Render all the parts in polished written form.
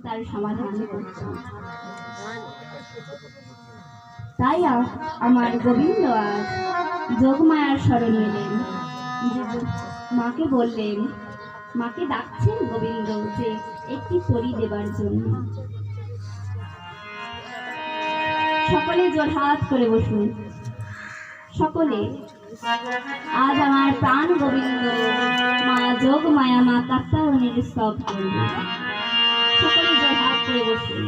তার সমাধান করছে। তাই আমার গোবিন্দ আজ যোগমায়ার শরণ নিলেন, যে মাকে বললেন, মাকে ডাকছেন গোবিন্দ যে একটি তরি দেবার জন্য। সকলে জোড়হাত করে বসুন। সকলে আজ আমার প্রাণ গোবিন্দ মা যোগমায়া মা কাত্যায়নের স্তব করবে। সকলে জোড়হাত করে বসুন।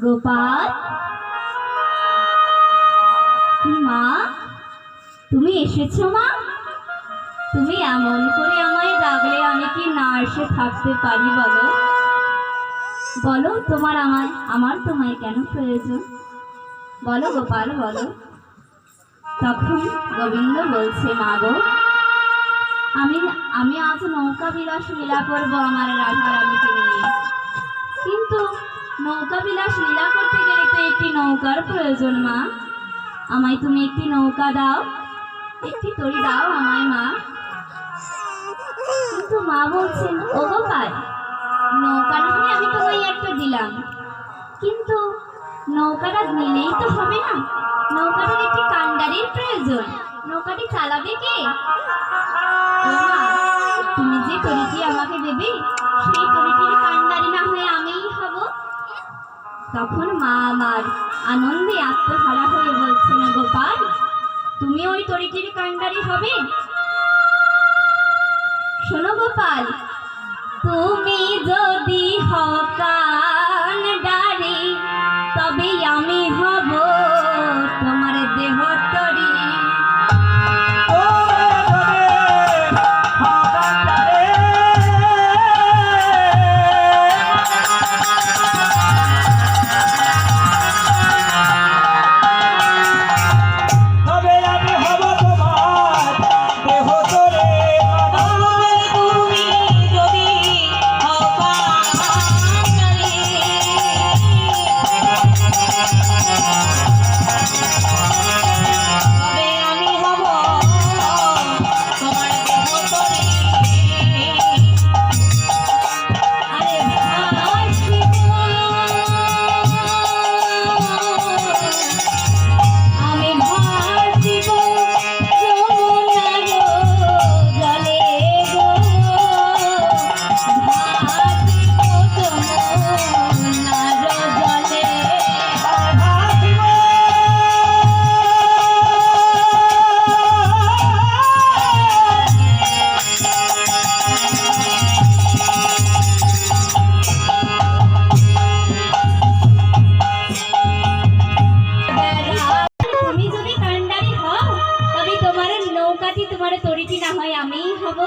গোপাল, মা তুমি এসেছো? মা তুমি এমন করে আমায় ডাকলে আমি কি না এসে থাকতে পারি? বলো বলো, আমার তোমায় কেন প্রয়োজন? বলো গোপাল বলো। তখন গোবিন্দ বলছে, মা গো, আমি আজ নৌকা বিলাস লীলা করবো আমার রাধা রানীকে নিয়ে। কিন্তু নৌকা বিলাস লীলা করতে গেলে তো একটি নৌকার প্রয়োজন। মা আমায় তুমি একটি নৌকা দাও, একটি তরি দাও আমায় মা। কিন্তু মা বলছেন, ও গোপাল, নৌকা না হয় আমি তোমায় একটা দিলাম, কিন্তু নৌকাটা নিলেই তো হবে না, নৌকাটার একটি কান্ডারির প্রয়োজন। নৌকাটি চালাবে কে? তুমি যে তরিটি আমাকে দেবে সেই তরিটির তখন মা আমার আনন্দে আত্মহারা হয়ে বলছেন, গোপাল তুমি ওই তরিটির কাণ্ডারি হবে? শোনো গোপাল, তুমি যদি হও কাণ্ডারি তবে আমি হব তোমার দেহ তরি। তোমার তরিটি না হয় আমিই হব।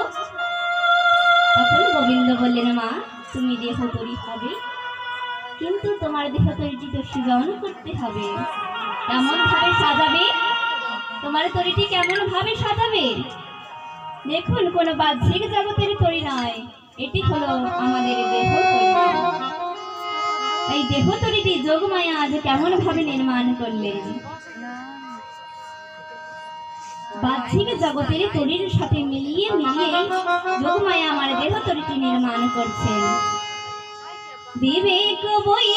তখন গোবিন্দ বললেন, মা তুমি দেহ তরি হবে, কিন্তু তোমার দেহ তরিটি তো সৃজন করতে হবে। কেমন ভাবে সাজাবে? তোমার তরিটি কেমন ভাবে সাজাবে? দেখুন, কোনো বাহ্যিক জগতের তরি নয়, এটি হলো আমাদের দেহ তরি। এই দেহ তরিটি যোগমায়া আজ কেমন ভাবে নির্মাণ করলেন? বাহ্যিক জগতের তরির সাথে মিলিয়ে যোগমায়া আমার দেহ তরিটি নির্মাণ করছেন। বিবেক বই